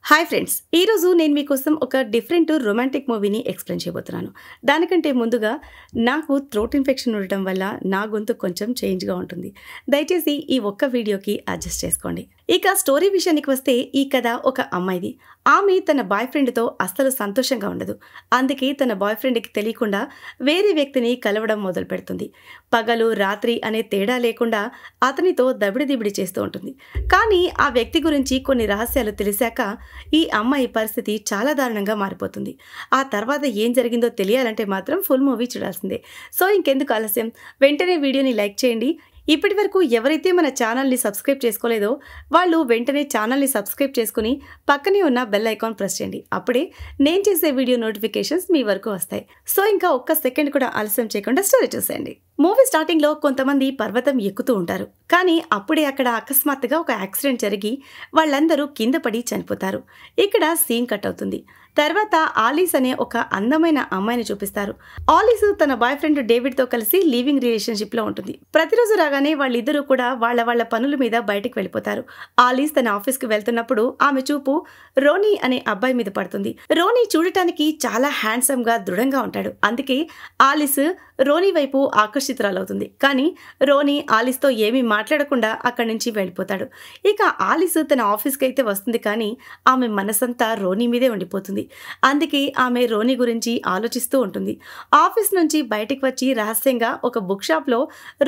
Hi friends, ఈరోజు నేను మీకోసం ఒక డిఫరెంట్ రొమాంటిక్ మూవీని ఎక్స్ప్లెయిన్ చేయబోతున్నాను. దానికంటే ముందుగా నాకు థ్రోట్ ఇన్ఫెక్షన్ ఉండటం వల్ల నా గొంతు కొంచెం చేంజ్గా ఉంటుంది. దయచేసి ఈ ఒక్క వీడియోకి అడ్జస్ట్ చేసుకోండి. ఇక స్టోరీ విషయానికి వస్తే ఈ కథ ఒక అమ్మాయిది. ఆమె తన బాయ్ ఫ్రెండ్తో అస్సలు సంతోషంగా ఉండదు. అందుకే తన బాయ్ ఫ్రెండ్కి తెలియకుండా వేరే వ్యక్తిని కలవడం మొదలు పెడుతుంది. పగలు రాత్రి అనే తేడా లేకుండా అతనితో దబిడిదిబిడి చేస్తూ ఉంటుంది. కానీ ఆ వ్యక్తి గురించి కొన్ని రహస్యాలు తెలిసాక ఈ అమ్మాయి పరిస్థితి చాలా దారుణంగా మారిపోతుంది. ఆ తర్వాత ఏం జరిగిందో తెలియాలంటే మాత్రం ఫుల్ మూవీ చూడాల్సిందే. సో ఇంకెందుకు ఆలస్యం, వెంటనే వీడియోని లైక్ చేయండి. ఇప్పటి వరకు ఎవరైతే మన ఛానల్ని సబ్స్క్రైబ్ చేసుకోలేదో వాళ్ళు వెంటనే ఛానల్ని సబ్స్క్రైబ్ చేసుకుని పక్కనే ఉన్న బెల్ ఐకాన్ ప్రెస్ చేయండి. అప్పుడే నేను చేసే వీడియో నోటిఫికేషన్స్ మీ వరకు వస్తాయి. సో ఇంకా ఒక్క సెకండ్ కూడా ఆలస్యం చేయకుండా స్టోరీ చూసేయండి. మూవీ స్టార్టింగ్లో కొంతమంది పర్వతం ఎక్కుతూ ఉంటారు. కానీ అప్పుడే అక్కడ అకస్మాత్తుగా ఒక యాక్సిడెంట్ జరిగి వాళ్ళందరూ కింద పడి చనిపోతారు. ఇక్కడ సీన్ కట్ అవుతుంది. తర్వాత ఆలీస్ అనే ఒక అందమైన అమ్మాయిని చూపిస్తారు. ఆలీస్ తన బాయ్ ఫ్రెండ్ డేవిడ్తో కలిసి లివింగ్ రిలేషన్షిప్లో ఉంటుంది. ప్రతిరోజు రాగానే వాళ్ళిద్దరూ కూడా వాళ్ళ పనుల మీద బయటికి వెళ్ళిపోతారు. ఆలీస్ తన ఆఫీస్కి వెళ్తున్నప్పుడు ఆమె చూపు రోనీ అనే అబ్బాయి మీద పడుతుంది. రోనీ చూడటానికి చాలా హ్యాండ్సమ్గా దృఢంగా ఉంటాడు. అందుకే ఆలీస్ రోనీ వైపు ఆకర్షితురాలవుతుంది. కానీ రోనీ ఆలీస్తో ఏమీ మాట్లాడకుండా అక్కడి నుంచి వెళ్ళిపోతాడు. ఇక ఆలీస్ తన ఆఫీస్కి అయితే వస్తుంది, కానీ ఆమె మనసంతా రోనీ మీదే ఉండిపోతుంది. అందుకే ఆమె రోనీ గురించి ఆలోచిస్తూ ఉంటుంది. ఆఫీస్ నుంచి బయటికి వచ్చి రహస్యంగా ఒక బుక్ షాప్లో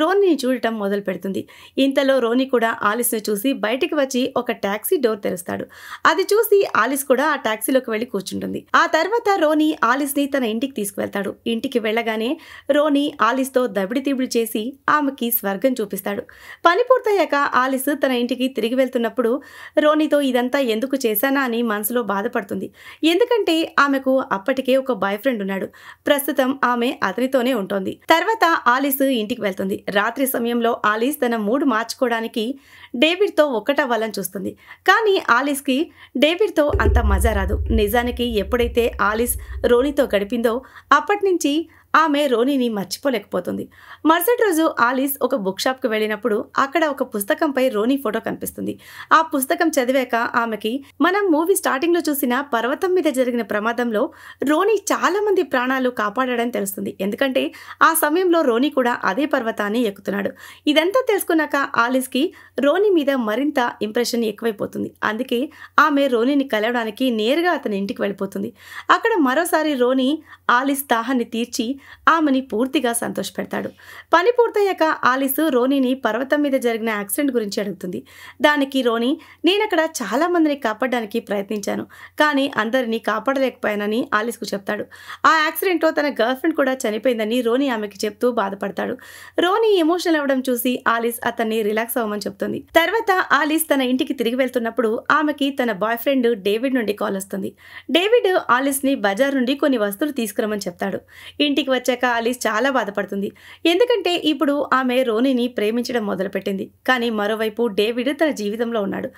రోనీని చూడటం మొదలు పెడుతుంది. ఇంతలో రోనీ కూడా ఆలిస్ను చూసి బయటికి వచ్చి ఒక టాక్సీ డోర్ తెరుస్తాడు. అది చూసి ఆలిస్ కూడా ఆ టాక్సీలోకి వెళ్ళి కూర్చుంటుంది. ఆ తర్వాత రోనీ ఆలిస్ని తన ఇంటికి తీసుకువెళ్తాడు. ఇంటికి వెళ్ళగానే రోనీ ఆలిస్తో దబిడితిబిడి చేసి ఆమెకి స్వర్గం చూపిస్తాడు. పని పూర్తయ్యాక ఆలిస్ తన ఇంటికి తిరిగి వెళ్తున్నప్పుడు రోనీతో ఇదంతా ఎందుకు చేశానా అని మనసులో బాధపడుతుంది. ఎందుకంటే ఆమెకు అప్పటికే ఒక బాయ్ ఫ్రెండ్ ఉన్నాడు. ప్రస్తుతం ఆమె అతనితోనే ఉంటుంది. తర్వాత ఆలిస్ ఇంటికి వెళ్తుంది. రాత్రి సమయంలో ఆలిస్ తన మూడ్ మార్చుకోవడానికి డేవిడ్తో ఒక్కటవ్వాలని చూస్తుంది. కానీ ఆలిస్కి డేవిడ్తో అంత మజా రాదు. నిజానికి ఎప్పుడైతే ఆలిస్ రోనీతో గడిపిందో అప్పటి నుంచి ఆమె రోనీని మర్చిపోలేకపోతుంది. మరుసటి రోజు ఆలిస్ ఒక బుక్ షాప్కి వెళ్ళినప్పుడు అక్కడ ఒక పుస్తకంపై రోనీ ఫోటో కనిపిస్తుంది. ఆ పుస్తకం చదివాక ఆమెకి మనం మూవీ స్టార్టింగ్లో చూసిన పర్వతం మీద జరిగిన ప్రమాదంలో రోనీ చాలా మంది ప్రాణాలు కాపాడాడని తెలుస్తుంది. ఎందుకంటే ఆ సమయంలో రోనీ కూడా అదే పర్వతాన్ని ఎక్కుతున్నాడు. ఇదంతా తెలుసుకున్నాక ఆలిస్కి రోనీ మీద మరింత ఇంప్రెషన్ ఎక్కువైపోతుంది. అందుకే ఆమె రోనీని కలవడానికి నేరుగా అతని ఇంటికి వెళ్ళిపోతుంది. అక్కడ మరోసారి రోనీ ఆలిస్ దాహాన్ని తీర్చి ఆమెని పూర్తిగా సంతోషపెడతాడు. పని పూర్తయ్యాక ఆలిస్ రోనీని పర్వతం మీద జరిగిన యాక్సిడెంట్ గురించి అడుగుతుంది. దానికి రోనీ, నేనక్కడ చాలా మందిని కాపాడడానికి ప్రయత్నించాను, కానీ అందరినీ కాపాడలేకపోయానని ఆలిస్కు చెప్తాడు. ఆ యాక్సిడెంట్లో తన గర్ల్ ఫ్రెండ్ కూడా చనిపోయిందని రోనీ ఆమెకి చెప్తూ బాధపడతాడు. రోనీ ఎమోషనల్ అవ్వడం చూసి ఆలిస్ అతన్ని రిలాక్స్ అవ్వమని చెప్తుంది. తర్వాత ఆలిస్ తన ఇంటికి తిరిగి వెళ్తున్నప్పుడు ఆమెకి తన బాయ్ ఫ్రెండ్ డేవిడ్ నుండి కాల్ వస్తుంది. డేవిడ్ ఆలిస్ని బజార్ నుండి కొన్ని వస్తువులు తీసుకురమని చెప్తాడు. ఇంటికి వచ్చాక ఆలిస్ చాలా బాధపడుతుంది. ఎందుకంటే ఇప్పుడు ఆమె రోనీని ప్రేమించడం మొదలుపెట్టింది. కానీ మరోవైపు డేవిడ్ తన జీవితంలో ఉన్నాడు.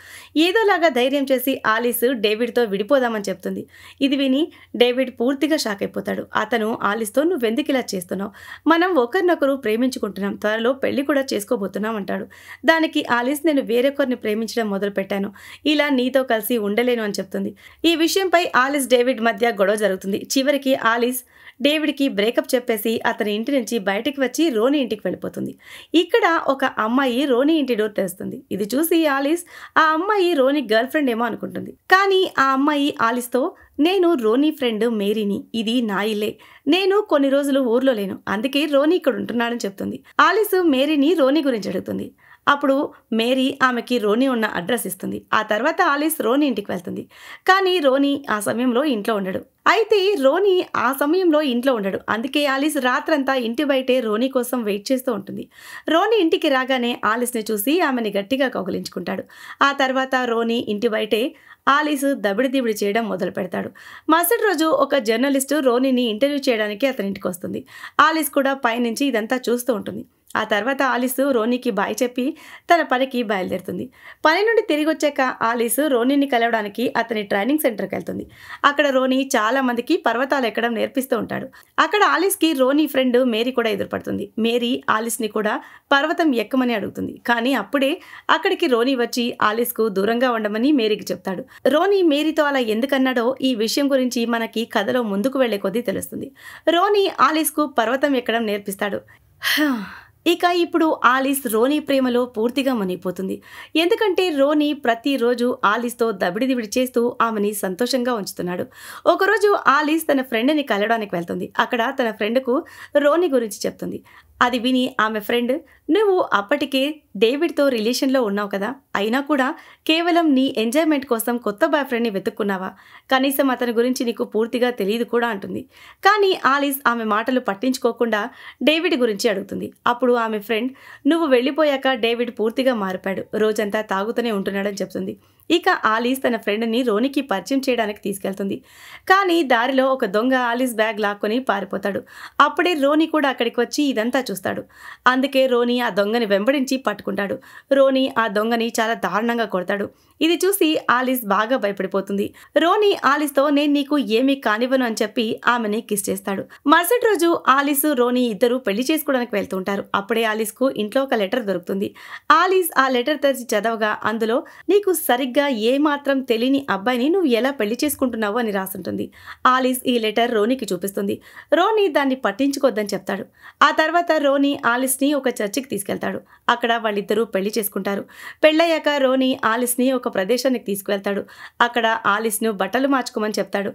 ఏదోలాగా ధైర్యం చేసి ఆలిస్ డేవిడ్తో విడిపోదామని చెప్తుంది. ఇది విని డేవిడ్ పూర్తిగా షాక్ అయిపోతాడు. అతను ఆలిస్తో, నువ్వెందుకు ఇలా చేస్తున్నావు? మనం ఒకరినొకరు ప్రేమించుకుంటున్నాం, త్వరలో పెళ్లి కూడా చేసుకోబోతున్నాం అంటాడు. దానికి ఆలిస్, నేను వేరొకరిని ప్రేమించడం మొదలుపెట్టాను, ఇలా నీతో కలిసి ఉండలేను అని చెప్తుంది. ఈ విషయంపై ఆలిస్ డేవిడ్ మధ్య గొడవ జరుగుతుంది. చివరికి ఆలిస్ డేవిడ్కి బ్రేకప్ చెప్పేసి అతని ఇంటి నుంచి బయటికి వచ్చి రోనీ ఇంటికి వెళ్ళిపోతుంది. ఇక్కడ ఒక అమ్మాయి రోనీ ఇంటి డోర్ తెరుస్తుంది. ఇది చూసి ఆలిస్ ఆ అమ్మాయి రోనీ గర్ల్ ఫ్రెండ్ ఏమో అనుకుంటుంది. కానీ ఆ అమ్మాయి ఆలిస్తో, నేను రోనీ ఫ్రెండ్ మేరీని, ఇది నా ఇల్లే, నేను కొన్ని రోజులు ఊర్లో లేను, అందుకే రోనీ ఇక్కడ ఉంటున్నాడని చెప్తుంది. ఆలిస్ మేరీని రోనీ గురించి అడుగుతుంది. అప్పుడు మేరీ ఆమెకి రోనీ ఉన్న అడ్రస్ ఇస్తుంది. ఆ తర్వాత ఆలిస్ రోనీ ఇంటికి వెళ్తుంది. కానీ రోనీ ఆ సమయంలో ఇంట్లో ఉండడు. అందుకే ఆలిస్ రాత్రంతా ఇంటి బయటే రోనీ కోసం వెయిట్ చేస్తూ ఉంటుంది. రోనీ ఇంటికి రాగానే ఆలిస్ని చూసి ఆమెని గట్టిగా కౌగిలించుకుంటాడు. ఆ తర్వాత రోనీ ఇంటి బయటే ఆలిస్ దబిడిదిబిడి చేయడం మొదలు పెడతాడు. మరుసటి రోజు ఒక జర్నలిస్టు రోనీని ఇంటర్వ్యూ చేయడానికి అతని ఇంటికి వస్తుంది. ఆలిస్ కూడా పైనుంచి ఇదంతా చూస్తూ ఉంటుంది. ఆ తర్వాత ఆలిస్ రోనీకి బాయ్ చెప్పి తన పనికి బయలుదేరుతుంది. పని నుండి తిరిగొచ్చాక ఆలిస్ రోనీని కలవడానికి అతని ట్రైనింగ్ సెంటర్కి వెళ్తుంది. అక్కడ రోనీ చాలా మందికి పర్వతాలు ఎక్కడం నేర్పిస్తూ ఉంటాడు. అక్కడ ఆలిస్కి రోనీ ఫ్రెండ్ మేరీ కూడా ఎదురుపడుతుంది. మేరీ ఆలిస్ని కూడా పర్వతం ఎక్కమని అడుగుతుంది. కానీ అప్పుడే అక్కడికి రోనీ వచ్చి ఆలిస్కు దూరంగా ఉండమని మేరీకి చెప్తాడు. రోనీ మేరీతో అలా ఎందుకన్నాడో ఈ విషయం గురించి మనకి కథలో ముందుకు వెళ్లే కొద్దీ తెలుస్తుంది. రోనీ ఆలిస్కు పర్వతం ఎక్కడం నేర్పిస్తాడు. ఇక ఇప్పుడు ఆలిస్ రోనీ ప్రేమలో పూర్తిగా మునిగిపోతుంది. ఎందుకంటే రోనీ ప్రతిరోజు ఆలిస్తో దబిడిదిబిడి చేస్తూ ఆమెని సంతోషంగా ఉంచుతున్నాడు. ఒకరోజు ఆలిస్ తన ఫ్రెండ్ని కలవడానికి వెళ్తుంది. అక్కడ తన ఫ్రెండ్కు రోనీ గురించి చెప్తుంది. అది విని ఆమె ఫ్రెండ్, నువ్వు అప్పటికే డేవిడ్తో రిలేషన్లో ఉన్నావు కదా, అయినా కూడా కేవలం నీ ఎంజాయ్మెంట్ కోసం కొత్త బాయ్ ఫ్రెండ్ని వెతుక్కున్నావా, కనీసం అతని గురించి నీకు పూర్తిగా తెలియదు కూడా అంటుంది. కానీ ఆలిస్ ఆమె మాటలు పట్టించుకోకుండా డేవిడ్ గురించి అడుగుతుంది. అప్పుడు ఆమె ఫ్రెండ్, నువ్వు వెళ్ళిపోయాక డేవిడ్ పూర్తిగా మారిపాడు, రోజంతా తాగుతూనే ఉంటున్నాడని చెప్తుంది. ఇక ఆలిస్ తన ఫ్రెండ్ని రోనీకి పరిచయం చేయడానికి తీసుకెళ్తుంది. కానీ దారిలో ఒక దొంగ ఆలిస్ బ్యాగ్ లాక్కొని పారిపోతాడు. అప్పుడే రోనీ కూడా అక్కడికి వచ్చి ఇదంతా చూస్తాడు. అందుకే రోనీ ఆ దొంగని వెంబడించి పట్టుకుంటాడు. రోనీ ఆ దొంగని చాలా దారుణంగా కొడతాడు. ఇది చూసి ఆలిస్ బాగా భయపడిపోతుంది. రోనీ ఆలిస్తో నేను నీకు ఏమీ కానివ్వను అని చెప్పి ఆమెని కిస్ చేస్తాడు. మరుసటి రోజు ఆలిస్ రోనీ ఇద్దరు పెళ్లి చేసుకోవడానికి వెళ్తుంటారు. అప్పుడే ఆలిస్కు ఇంట్లో ఒక లెటర్ దొరుకుతుంది. ఆలిస్ ఆ లెటర్ తెరిచి చదవగా అందులో నీకు సరిగ్గా ఏమాత్రం తెలియని అబ్బాయిని నువ్వు ఎలా పెళ్లి చేసుకుంటున్నావు అని రాసుంటుంది. ఆలిస్ ఈ లెటర్ రోనీకి చూపిస్తుంది. రోనీ దాన్ని పట్టించుకోద్దని చెప్తాడు. ఆ తర్వాత రోనీ ఆలిస్ని ఒక చర్చికి తీసుకెళ్తాడు. అక్కడ వాళ్ళిద్దరూ పెళ్లి చేసుకుంటారు. పెళ్ళయ్యాక రోనీ ఆలిస్ని ఒక ప్రదేశానికి తీసుకువెళ్తాడు. అక్కడ ఆలిస్ను బట్టలు మార్చుకోమని చెప్తాడు.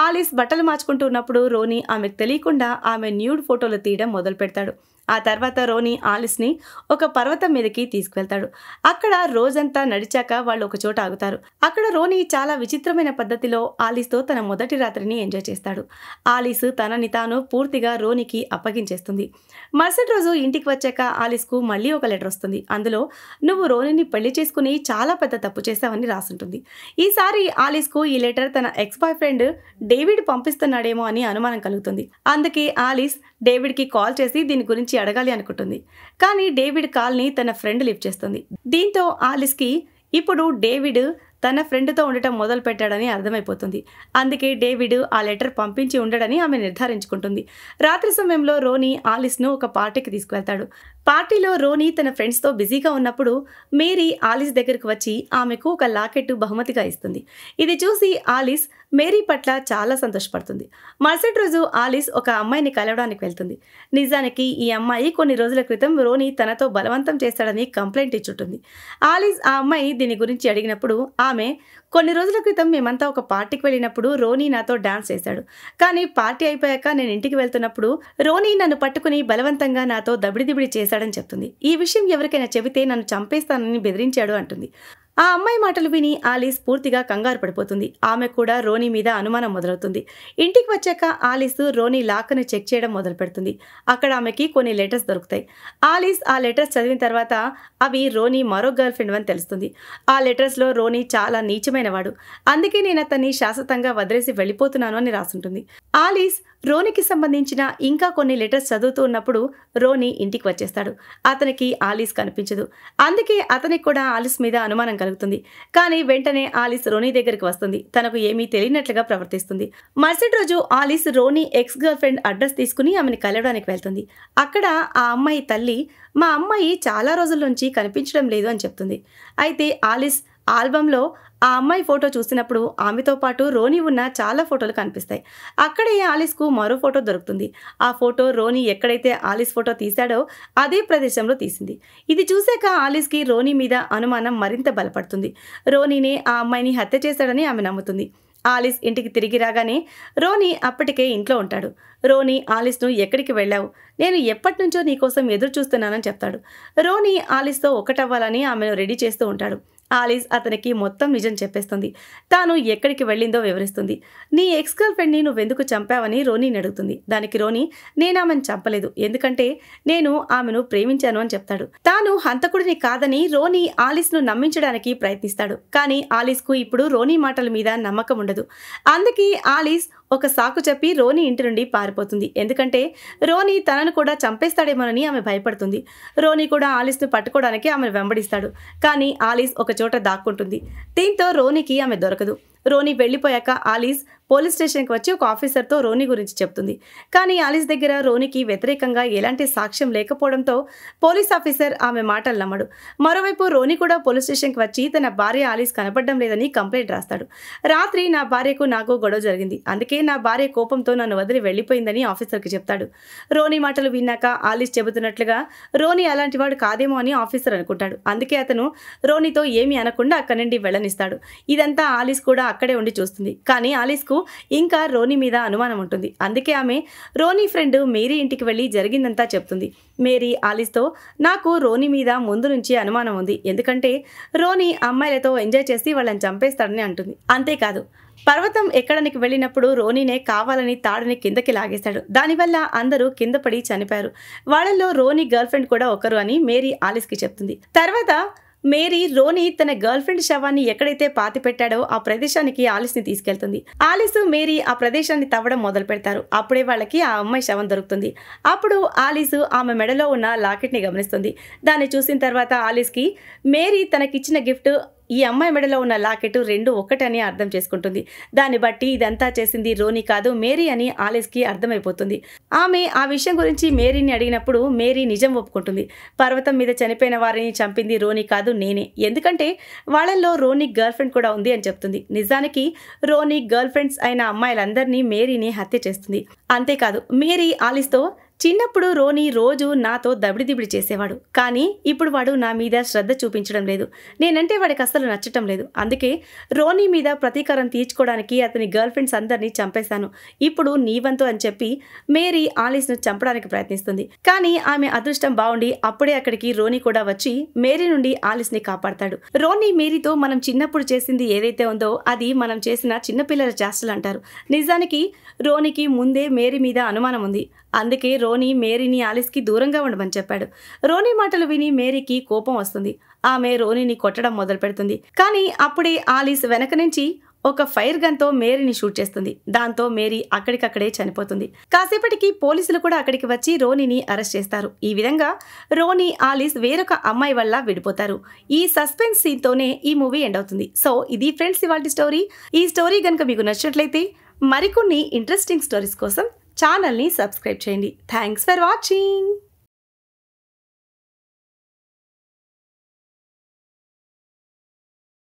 ఆలిస్ బట్టలు మార్చుకుంటున్నప్పుడు రోనీ ఆమెకు తెలియకుండా ఆమె న్యూడ్ ఫోటోలు తీయడం మొదలు పెడతాడు. ఆ తర్వాత రోనీ ఆలిస్ని ఒక పర్వతం మీదకి తీసుకువెళ్తాడు. అక్కడ రోజంతా నడిచాక వాళ్ళు ఒక చోట ఆగుతారు. అక్కడ రోనీ చాలా విచిత్రమైన పద్ధతిలో ఆలిస్తో తన మొదటి రాత్రిని ఎంజాయ్ చేస్తాడు. ఆలిస్ తనని తాను పూర్తిగా రోనీకి అప్పగించేస్తుంది. మరుసటి రోజు ఇంటికి వచ్చాక ఆలిస్కు మళ్ళీ ఒక లెటర్ వస్తుంది. అందులో నువ్వు రోనీని పెళ్లి చేసుకుని చాలా పెద్ద తప్పు చేశావని రాసుంటుంది. ఈసారి ఆలిస్కు ఈ లెటర్ తన ఎక్స్ బాయ్ ఫ్రెండ్ డేవిడ్ పంపిస్తున్నాడేమో అని అనుమానం కలుగుతుంది. అందుకే ఆలిస్ డేవిడ్కి కాల్ చేసి దీని గురించి అడగాలి అనుకుంటుంది. కానీ డేవిడ్ కాల్ని తన ఫ్రెండ్ లిఫ్ట్ చేస్తుంది. దీంతో ఆలిస్కి ఇప్పుడు డేవిడ్ తన ఫ్రెండ్తో ఉండటం మొదలు పెట్టాడని అర్థమైపోతుంది. అందుకే డేవిడ్ ఆ లెటర్ పంపించి ఉండడని ఆమె నిర్ధారించుకుంటుంది. రాత్రి సమయంలో రోనీ ఆలిస్ను ఒక పార్టీకి తీసుకువెళ్తాడు. పార్టీలో రోనీ తన ఫ్రెండ్స్తో బిజీగా ఉన్నప్పుడు మేరీ ఆలిస్ దగ్గరకు వచ్చి ఆమెకు ఒక లాకెట్ బహుమతిగా ఇస్తుంది. ఇది చూసి ఆలిస్ మేరీ పట్ల చాలా సంతోషపడుతుంది. మరుసటి రోజు ఆలిస్ ఒక అమ్మాయిని కలవడానికి వెళ్తుంది. నిజానికి ఈ అమ్మాయి కొన్ని రోజుల క్రితం రోనీ తనతో బలవంతం చేస్తాడని కంప్లైంట్ ఇచ్చుంటుంది. ఆలిస్ ఆ అమ్మాయి దీని గురించి అడిగినప్పుడు ఆమె, కొన్ని రోజుల క్రితం మేమంతా ఒక పార్టీకి వెళ్ళినప్పుడు రోనీ నాతో డాన్స్ చేశాడు. కానీ పార్టీ అయిపోయాక నేను ఇంటికి వెళ్తున్నప్పుడు రోనీ నన్ను పట్టుకుని బలవంతంగా నాతో దబిడిదిబిడి చేశాడని చెప్తుంది. ఈ విషయం ఎవరికైనా చెబితే నన్ను చంపేస్తానని బెదిరించాడు అంటుంది. ఆ అమ్మాయి మాటలు విని ఆలిస్ పూర్తిగా కంగారు పడిపోతుంది. ఆమె కూడా రోనీ మీద అనుమానం మొదలవుతుంది. ఇంటికి వచ్చాక ఆలిస్ రోనీ లాక్ను చెక్ చేయడం మొదలు పెడుతుంది. అక్కడ ఆమెకి కొన్ని లెటర్స్ దొరుకుతాయి. ఆలిస్ ఆ లెటర్స్ చదివిన తర్వాత అవి రోనీ మరో గర్ల్ ఫ్రెండ్ అని తెలుస్తుంది. ఆ లెటర్స్లో రోనీ చాలా నీచమైన వాడు, అందుకే నేను అతన్ని శాశ్వతంగా వదిలేసి వెళ్ళిపోతున్నాను అని రాసుంటుంది. ఆలిస్ రోనీకి సంబంధించిన ఇంకా కొన్ని లెటర్స్ చదువుతూ ఉన్నప్పుడు రోనీ ఇంటికి వచ్చేస్తాడు. అతనికి ఆలిస్ కనిపించదు. అందుకే అతనికి కూడా ఆలిస్ మీద అనుమానం కలుగుతుంది. కానీ వెంటనే ఆలిస్ రోనీ దగ్గరికి వస్తుంది. తనకు ఏమీ తెలియనట్లుగా ప్రవర్తిస్తుంది. మరుసటి రోజు Alice Ronnie ex girlfriend address తీసుకుని ఆమెను కలవడానికి వెళ్తుంది. అక్కడ ఆ అమ్మాయి తల్లి, మా అమ్మాయి చాలా రోజుల నుంచి కనిపించడం లేదు అని చెప్తుంది. అయితే ఆలిస్ ఆల్బంలో ఆ అమ్మాయి ఫోటో చూసినప్పుడు ఆమెతో పాటు రోనీ ఉన్న చాలా ఫోటోలు కనిపిస్తాయి. అక్కడే ఆలిస్కు మరో ఫోటో దొరుకుతుంది. ఆ ఫోటో రోనీ ఎక్కడైతే ఆలిస్ ఫోటో తీశాడో అదే ప్రదేశంలో తీసింది. ఇది చూశాక ఆలిస్కి రోనీ మీద అనుమానం మరింత బలపడుతుంది. రోనీనే ఆ అమ్మాయిని హత్య చేశాడని ఆమె నమ్ముతుంది. ఆలిస్ ఇంటికి తిరిగి రాగానే రోనీ అప్పటికే ఇంట్లో ఉంటాడు. రోనీ ఆలిస్ను ఎక్కడికి వెళ్ళావు, నేను ఎప్పటి నుంచో నీకోసం ఎదురు చూస్తున్నానని చెప్తాడు. రోనీ ఆలిస్తో ఒకటవ్వాలని ఆమెను రెడీ చేస్తూ ఉంటాడు. ఆలిస్ అతనికి మొత్తం నిజం చెప్పేస్తుంది. తాను ఎక్కడికి వెళ్ళిందో వివరిస్తుంది. నీ ఎక్స్ గర్ల్ ఫ్రెండ్ని నువ్వెందుకు చంపావని రోనీని అడుగుతుంది. దానికి రోనీ, నేను ఆమెను చంపలేదు, ఎందుకంటే నేను ఆమెను ప్రేమించాను అని చెప్తాడు. తాను హంతకుడిని కాదని రోనీ ఆలిస్ను నమ్మించడానికి ప్రయత్నిస్తాడు. కానీ ఆలిస్కు ఇప్పుడు రోనీ మాటల మీద నమ్మకం ఉండదు. అందుకే ఆలిస్ ఒక సాకు చెప్పి రోనీ ఇంటి నుండి పారిపోతుంది. ఎందుకంటే రోనీ తనను కూడా చంపేస్తాడేమోనని ఆమె భయపడుతుంది. రోనీ కూడా ఆలిస్ను పట్టుకోవడానికి ఆమెను వెంబడిస్తాడు. కానీ ఆలిస్ ఒక చోట దాక్కుంటుంది. దీంతో రోనీకి ఆమె దొరకదు. రోనీ వెళ్ళిపోయాక ఆలిస్ పోలీస్ స్టేషన్కి వచ్చి ఒక ఆఫీసర్తో రోనీ గురించి చెప్తుంది. కానీ ఆలిస్ దగ్గర రోనీకి వ్యతిరేకంగా ఎలాంటి సాక్ష్యం లేకపోవడంతో పోలీస్ ఆఫీసర్ ఆమె మాటలు నమ్మడు. మరోవైపు రోనీ కూడా పోలీస్ స్టేషన్కి వచ్చి తన భార్య ఆలిస్ కనపడడం లేదని కంప్లైంట్ రాస్తాడు. రాత్రి నా భార్యకు నాకు గొడవ జరిగింది, అందుకే నా భార్య కోపంతో నన్ను వదిలి వెళ్ళిపోయిందని ఆఫీసర్కి చెప్తాడు. రోనీ మాటలు విన్నాక ఆలిస్ చెబుతున్నట్లుగా రోనీ అలాంటి వాడు కాదేమో అని ఆఫీసర్ అనుకుంటాడు. అందుకే అతను రోనీతో ఏమీ అనకుండా అక్కడి నుండి వెళ్ళనిస్తాడు. ఇదంతా ఆలిస్ కూడా అక్కడే ఉండి చూస్తుంది. కానీ ఆలిస్కు ఇంకా రోనీ మీద అనుమానం ఉంటుంది. అందుకే ఆమె రోనీ ఫ్రెండ్ మేరీ ఇంటికి వెళ్ళి జరిగిందంతా చెప్తుంది. మేరీ ఆలిస్తో నాకు రోనీ మీద ముందు నుంచి అనుమానం ఉంది, ఎందుకంటే రోనీ అమ్మాయిలతో ఎంజాయ్ చేసి వాళ్ళని చంపేస్తాడని అంటుంది. అంతేకాదు, పర్వతం ఎక్కడానికి వెళ్ళినప్పుడు రోనీనే కావాలని తాడుని కిందకి లాగేశాడు. దానివల్ల అందరూ కింద పడి చనిపోయారు. వాళ్ళల్లో రోనీ గర్ల్ ఫ్రెండ్ కూడా ఒకరు అని మేరీ ఆలిస్కి చెప్తుంది. తర్వాత మేరీ రోనీ తన గర్ల్ ఫ్రెండ్ శవాన్ని ఎక్కడైతే పాతి పెట్టాడో ఆ ప్రదేశానికి ఆలిస్ని తీసుకెళ్తుంది. ఆలిస్ మేరీ ఆ ప్రదేశాన్ని తవ్వడం మొదలు పెడతారు. అప్పుడే వాళ్ళకి ఆ అమ్మాయి శవం దొరుకుతుంది. అప్పుడు ఆలిస్ ఆమె మెడలో ఉన్న లాకెట్ని గమనిస్తుంది. దాన్ని చూసిన తర్వాత ఆలిస్కి మేరీ తనకిచ్చిన గిఫ్ట్ ఈ అమ్మాయి మెడలో ఉన్న లాకెట్ రెండు ఒక్కటని అర్థం చేసుకుంటుంది. దాన్ని బట్టి ఇదంతా చేసింది రోనీ కాదు మేరీ అని ఆలిస్కి అర్థమైపోతుంది. ఆమె ఆ విషయం గురించి మేరీని అడిగినప్పుడు మేరీ నిజం ఒప్పుకుంటుంది. పర్వతం మీద చనిపోయిన వారిని చంపింది రోనీ కాదు నేనే, ఎందుకంటే వాళ్ళల్లో రోనీ గర్ల్ ఫ్రెండ్ కూడా ఉంది అని చెప్తుంది. నిజానికి రోనీ గర్ల్ ఫ్రెండ్స్ అయిన అమ్మాయిలందరినీ మేరీని హత్య చేస్తుంది. అంతేకాదు, మేరీ ఆలిస్తో చిన్నప్పుడు రోనీ రోజు నాతో దబిడిదిబిడి చేసేవాడు, కానీ ఇప్పుడు వాడు నా మీద శ్రద్ధ చూపించడం లేదు, నేనంటే వాడికి అస్సలు నచ్చటం లేదు. అందుకే రోనీ మీద ప్రతీకారం తీర్చుకోవడానికి అతని గర్ల్ ఫ్రెండ్స్ అందరినీ చంపేశాను. ఇప్పుడు నీ వంతు అని చెప్పి మేరీ ఆలిస్ను చంపడానికి ప్రయత్నిస్తుంది. కానీ ఆమె అదృష్టం బాగుండి అప్పుడే అక్కడికి రోనీ కూడా వచ్చి మేరీ నుండి ఆలిస్ని కాపాడతాడు. రోనీ మేరీతో మనం చిన్నప్పుడు చేసింది ఏదైతే ఉందో అది మనం చేసిన చిన్నపిల్లల చేష్టలు అంటారు. నిజానికి రోనీకి ముందే మేరీ మీద అనుమానం ఉంది. అందుకే రోనీ మేరీని ఆలిస్కి దూరంగా ఉండమని చెప్పాడు. రోనీ మాటలు విని మేరీకి కోపం వస్తుంది. ఆమె రోనీని కొట్టడం మొదలు పెడుతుంది. కానీ అప్పుడే ఆలిస్ వెనక నుంచి ఒక ఫైర్ గన్తో మేరీని షూట్ చేస్తుంది. దాంతో మేరీ అక్కడికక్కడే చనిపోతుంది. కాసేపటికి పోలీసులు కూడా అక్కడికి వచ్చి రోనీని అరెస్ట్ చేస్తారు. ఈ విధంగా రోనీ ఆలిస్ వేరొక అమ్మాయి వల్ల విడిపోతారు. ఈ సస్పెన్స్ సీన్తోనే ఈ మూవీ ఎండ్ అవుతుంది. సో ఇది ఫ్రెండ్స్ ఇవాల్టి స్టోరీ. ఈ స్టోరీ కనుక మీకు నచ్చినట్లయితే మరికొన్ని ఇంట్రెస్టింగ్ స్టోరీస్ కోసం ఛానల్ని సబ్స్క్రైబ్ చేయండి. Thanks for watching.